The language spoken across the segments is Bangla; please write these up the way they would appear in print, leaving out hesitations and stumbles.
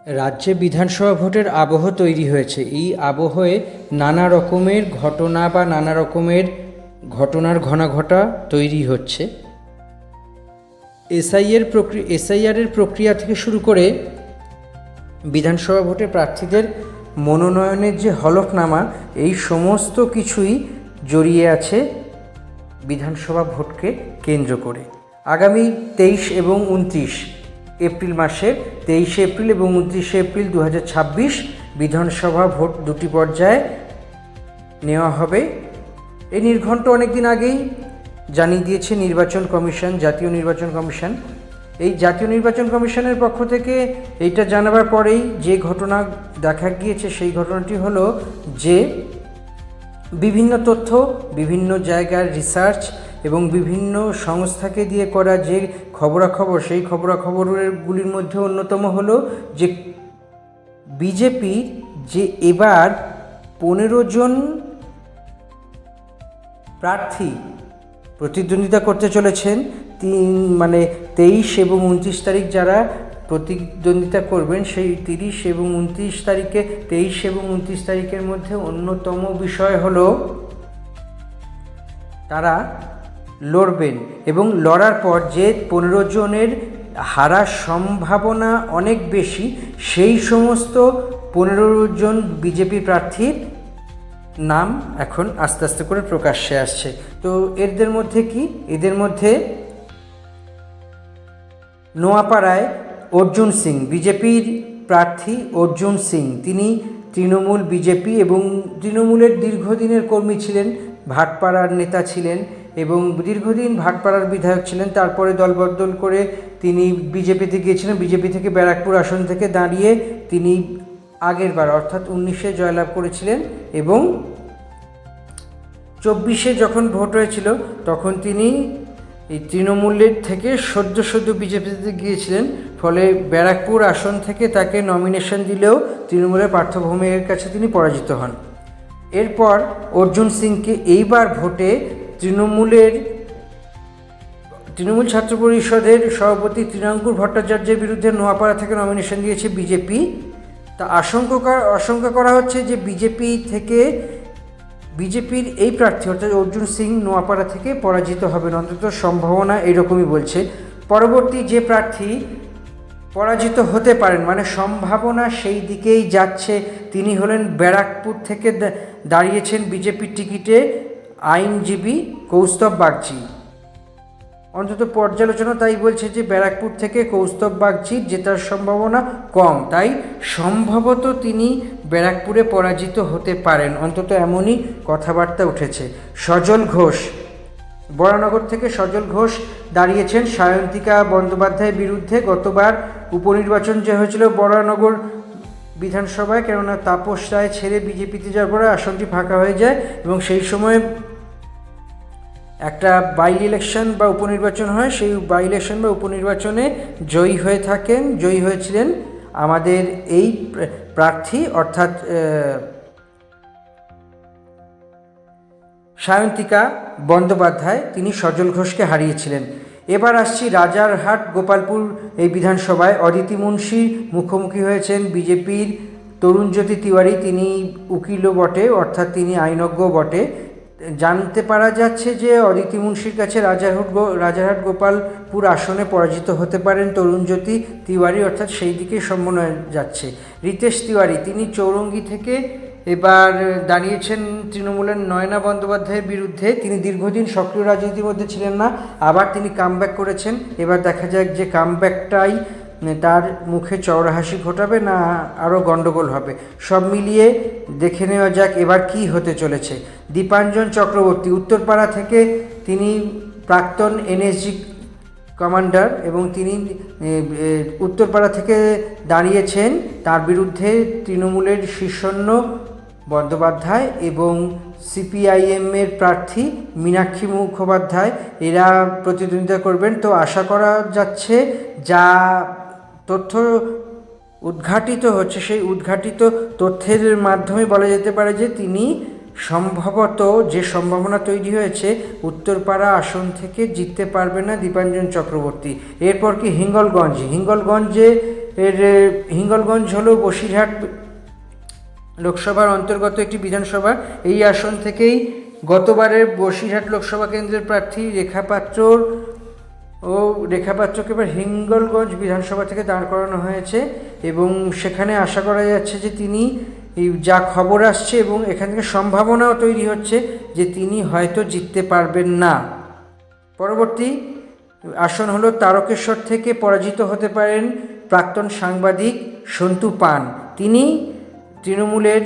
রাজ্যে বিধানসভা ভোটের আবহ তৈরি হয়েছে। এই আবহে নানা রকমের ঘটনা বা নানা রকমের ঘটনার ঘনাঘটা তৈরি হচ্ছে। এসআইআরের প্রক্রিয়া থেকে শুরু করে বিধানসভা ভোটে প্রার্থীদের মনোনয়নের যে হলফনামা, এই সমস্ত কিছুই জড়িয়ে আছে বিধানসভা ভোটকে কেন্দ্র করে। আগামী 23 এবং 29 এপ্রিল মাসের 23 এপ্রিল এবং 29 এপ্রিল 2026 বিধানসভা ভোট দুটি পর্যায়ে নেওয়া হবে। এই নির্ঘণ্ট অনেকদিন আগেই জানিয়ে দিয়েছে নির্বাচন কমিশন, জাতীয় নির্বাচন কমিশন। এই জাতীয় নির্বাচন কমিশনের পক্ষ থেকে এইটা জানাবার পরেই যে ঘটনা দেখা গিয়েছে, সেই ঘটনাটি হলো যে বিভিন্ন তথ্য, বিভিন্ন জায়গার রিসার্চ এবং বিভিন্ন সংস্থাকে দিয়ে করা যে খবরাখবর, সেই খবরাখবরগুলির মধ্যে অন্যতম হলো যে বিজেপির যে এবার 15 জন প্রার্থী প্রতিদ্বন্দ্বিতা করতে চলেছেন, 23 এবং 29 তারিখ যারা প্রতিদ্বন্দ্বিতা করবেন, সেই 30 এবং 29 তারিখে 23 এবং 29 তারিখের মধ্যে অন্যতম বিষয় হলো তারা লড়বেন এবং লড়ার পর যে 15 জনের হারার সম্ভাবনা অনেক বেশি, সেই সমস্ত 15 জন বিজেপি প্রার্থীর নাম এখন আস্তে আস্তে করে প্রকাশ্যে আসছে। তো এদের মধ্যে কি? এদের মধ্যে নোয়াপাড়ায় অর্জুন সিং, বিজেপির প্রার্থী অর্জুন সিং, তিনি তৃণমূল, বিজেপি এবং তৃণমূলের দীর্ঘদিনের কর্মী ছিলেন, ভাটপাড়ার নেতা ছিলেন এবং দীর্ঘদিন ভাটপাড়ার বিধায়ক ছিলেন। তারপরে দলবদল করে তিনি বিজেপিতে গিয়েছিলেন। বিজেপি থেকে ব্যারাকপুর আসন থেকে দাঁড়িয়ে তিনি আগের বার অর্থাৎ 19-এ জয়লাভ করেছিলেন এবং 24-এ যখন ভোট হয়েছিল তখন তিনি এই তৃণমূলের থেকে সদ্য বিজেপিতে গিয়েছিলেন। ফলে ব্যারাকপুর আসন থেকে তাকে নমিনেশন দিলেও তৃণমূলের পার্থ ভৌমিকের কাছে তিনি পরাজিত হন। এরপর অর্জুন সিংকে এইবার ভোটে তৃণমূল ছাত্র পরিষদের সভাপতি তৃণাঙ্কুর ভট্টাচার্যের বিরুদ্ধে নোয়াপাড়া থেকে নমিনেশন দিয়েছে বিজেপি। তা আশঙ্কা করা হচ্ছে যে বিজেপির এই প্রার্থী অর্থাৎ অর্জুন সিং নোয়াপাড়া থেকে পরাজিত হবেন, অন্তত সম্ভাবনা এরকমই বলছে। পরবর্তী যে প্রার্থী পরাজিত হতে পারেন, সম্ভাবনা সেই দিকেই যাচ্ছে, তিনি হলেন ব্যারাকপুর থেকে দাঁড়িয়েছেন বিজেপির টিকিটে আইনজীবী কৌস্তব বাগচি। অন্তত পর্যালোচনা তাই বলছে যে ব্যারাকপুর থেকে কৌস্তব বাগচির জেতার সম্ভাবনা কম, তাই সম্ভবত তিনি ব্যারাকপুরে পরাজিত হতে পারেন, অন্তত এমনই কথাবার্তা উঠেছে। সজল ঘোষ, বরানগর থেকে সজল ঘোষ দাঁড়িয়েছেন সায়ন্তিকা বন্দ্যোপাধ্যায়ের বিরুদ্ধে। গতবার উপনির্বাচন যে হয়েছিল বরানগর বিধানসভায়, কেননা তাপস রায় ছেড়ে বিজেপিতে যাওয়ার পরে আসনটি ফাঁকা হয়ে যায় এবং সেই সময় একটা বাই ইলেকশন বা উপনির্বাচন হয়। সেই বাই ইলেকশন বা উপনির্বাচনে জয়ী হয়েছিলেন আমাদের এই প্রার্থী অর্থাৎ সায়ন্তিকা বন্দ্যোপাধ্যায়, তিনি সজল ঘোষকে হারিয়েছিলেন। এবার আসছি রাজারহাট গোপালপুর এই বিধানসভায়। অদিতি মুন্সি মুখোমুখি হয়েছেন বিজেপির তরুণজ্যোতি তিওয়ারি, তিনি উকিলও বটে, অর্থাৎ তিনি আইনজ্ঞ বটে। জানতে পারা যাচ্ছে যে অদিতি মুন্সির কাছে রাজারহাট গোপালপুর আসনে পরাজিত হতে পারেন তরুণজ্যোতি তিওয়ারি, অর্থাৎ সেই দিকে সম্ভাবনা যাচ্ছে। রিতেশ তিওয়ারি, তিনি চৌরঙ্গি থেকে এবার দাঁড়িয়েছেন তৃণমূলের নয়না বন্দ্যোপাধ্যায়ের বিরুদ্ধে। তিনি দীর্ঘদিন সক্রিয় রাজনীতির মধ্যে ছিলেন না, আবার তিনি কামব্যাক করেছেন। এবার দেখা যাক যে কামব্যাকটাই তার মুখে চওড়া হাসি ঘটাবে না আরও গণ্ডগোল হবে। সব মিলিয়ে দেখে নেওয়া যাক এবার কি হতে চলেছে। দীপাঞ্জন চক্রবর্তী, উত্তরপাড়া থেকে তিনি প্রাক্তন এনএসজি কমান্ডার এবং তিনি উত্তরপাড়া থেকে দাঁড়িয়েছেন। তার বিরুদ্ধে তৃণমূলের শীর্ষণ্য বন্দ্যোপাধ্যায় এবং সিপিআইএমের প্রার্থী মীনাক্ষী মুখোপাধ্যায়, এরা প্রতিদ্বন্দ্বিতা করবেন। তো আশা করা যাচ্ছে যা তথ্য উদ্ঘাটিত হচ্ছে, সেই উদ্ঘাটিত তথ্যের মাধ্যমে বলা যেতে পারে যে তিনি সম্ভবত, যে সম্ভাবনা তৈরি হয়েছে, উত্তরপাড়া আসন থেকে জিততে পারবে না দীপাঞ্জন চক্রবর্তী। এরপর কি হিঙ্গলগঞ্জে এর হিঙ্গলগঞ্জ হলো বসিরহাট লোকসভার অন্তর্গত একটি বিধানসভা। এই আসন থেকেই গতবারের বসিরহাট লোকসভা কেন্দ্রের প্রার্থী রেখা পাত্রকে এবার হিঙ্গলগঞ্জ বিধানসভা থেকে দাঁড় করানো হয়েছে এবং সেখানে আশা করা যাচ্ছে যে তিনি, যা খবর আসছে এবং এখান থেকে সম্ভাবনাও তৈরি হচ্ছে যে তিনি হয়তো জিততে পারবেন না। পরবর্তী আসন হলো তারকেশ্বর থেকে পরাজিত হতে পারেন প্রাক্তন সাংবাদিক সন্তু পান। তিনি তৃণমূলের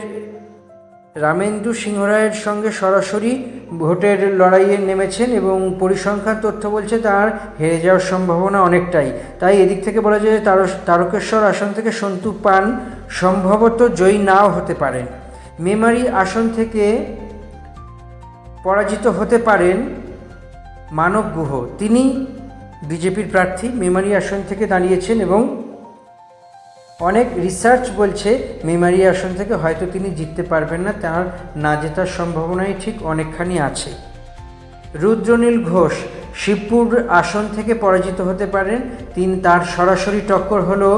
রামেন্দু সিংহ রায়ের সঙ্গে সরাসরি ভোটের লড়াইয়ে নেমেছেন এবং পরিসংখ্যান তথ্য বলছে তার হেরে যাওয়ার সম্ভাবনা অনেকটাই। তাই এদিক থেকে বলা যায় যে তারকেশ্বর আসন থেকে সন্তু পান সম্ভবত জয়ী নাও হতে পারেন। মেমারি আসন থেকে পরাজিত হতে পারেন মানব গুহ। তিনি বিজেপির প্রার্থী, মেমারি আসন থেকে দাঁড়িয়েছেন এবং অনেক রিসার্চ বলছে মেমারি আসন থেকে হয়তো তিনি জিততে পারবেন না, তার না জেতার সম্ভাবনাই ঠিক অনেকখানি আছে। রুদ্রনীল ঘোষ শিবপুর আসন থেকে পরাজিত হতে পারেন। তার সরাসরি টক্কর হলো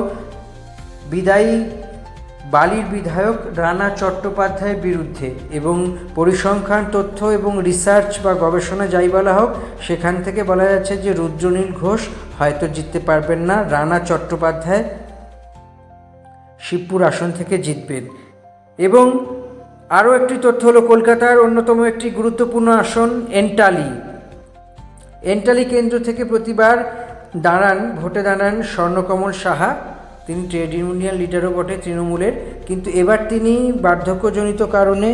বিদায়ী বালির বিধায়ক রানা চট্টোপাধ্যায়ের বিরুদ্ধে এবং পরিসংখ্যান তথ্য এবং রিসার্চ বা গবেষণা যাই বলা হোক, সেখান থেকে বলা যাচ্ছে যে রুদ্রনীল ঘোষ হয়তো জিততে পারবেন না, রানা চট্টোপাধ্যায় শিবপুর আসন থেকে জিতবেন। এবং আরও একটি তথ্য হলো কলকাতার অন্যতম একটি গুরুত্বপূর্ণ আসন এন্টালি কেন্দ্র থেকে প্রতিবার ভোটে দাঁড়ান স্বর্ণকমল সাহা। তিনি ট্রেড ইউনিয়ন লিডারও বটে তৃণমূলের, কিন্তু এবার তিনি বার্ধক্যজনিত কারণে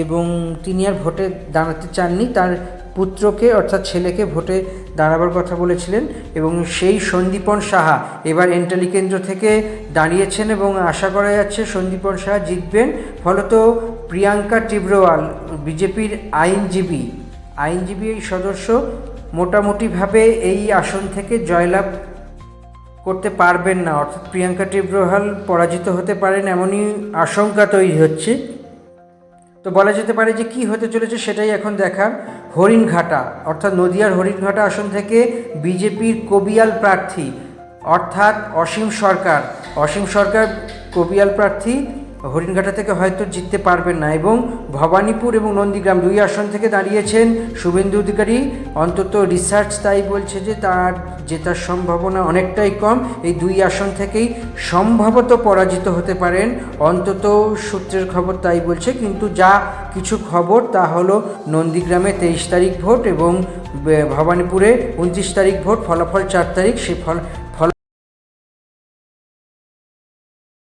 এবং তিনি আর ভোটে দাঁড়াতে চাননি, তার পুত্রকে অর্থাৎ ছেলেকে ভোটে দাঁড়াবার কথা বলেছিলেন এবং সেই সন্দীপন সাহা এবার এন্টালি কেন্দ্র থেকে দাঁড়িয়েছেন এবং আশা করা যাচ্ছে সন্দীপন সাহা জিতবেন। ফলত প্রিয়াঙ্কা টিব্রওয়াল বিজেপির আইনজীবী এই সদস্য মোটামুটিভাবে এই আসন থেকে জয়লাভ করতে পারবেন না, অর্থাৎ প্রিয়াঙ্কা টিব্রওয়াল পরাজিত হতে পারেন এমনই আশঙ্কা তৈরি হচ্ছে। তো বলা যেতে পারে যে কী হতে চলেছে সেটাই এখন দেখার। হরিণঘাটা অর্থাৎ নদিয়ার হরিণঘাটা আসন থেকে বিজেপির কবিয়াল প্রার্থী অর্থাৎ অসীম সরকার কবিয়াল প্রার্থী হরিণঘাটা থেকে হয়তো জিততে পারবেন না এবং ভবানীপুর এবং নন্দীগ্রাম দুই আসন থেকে দাঁড়িয়েছেন শুভেন্দু অধিকারী। অন্তত রিসার্চ তাই বলছে যে তার জেতার সম্ভাবনা অনেকটাই কম। এই দুই আসন থেকেই সম্ভবত পরাজিত হতে পারেন, অন্তত সূত্রের খবর তাই বলছে। কিন্তু যা কিছু খবর তা হলো নন্দীগ্রামে 23 তারিখ ভোট এবং ভবানীপুরে 29 তারিখ ভোট, ফলাফল 4 তারিখ।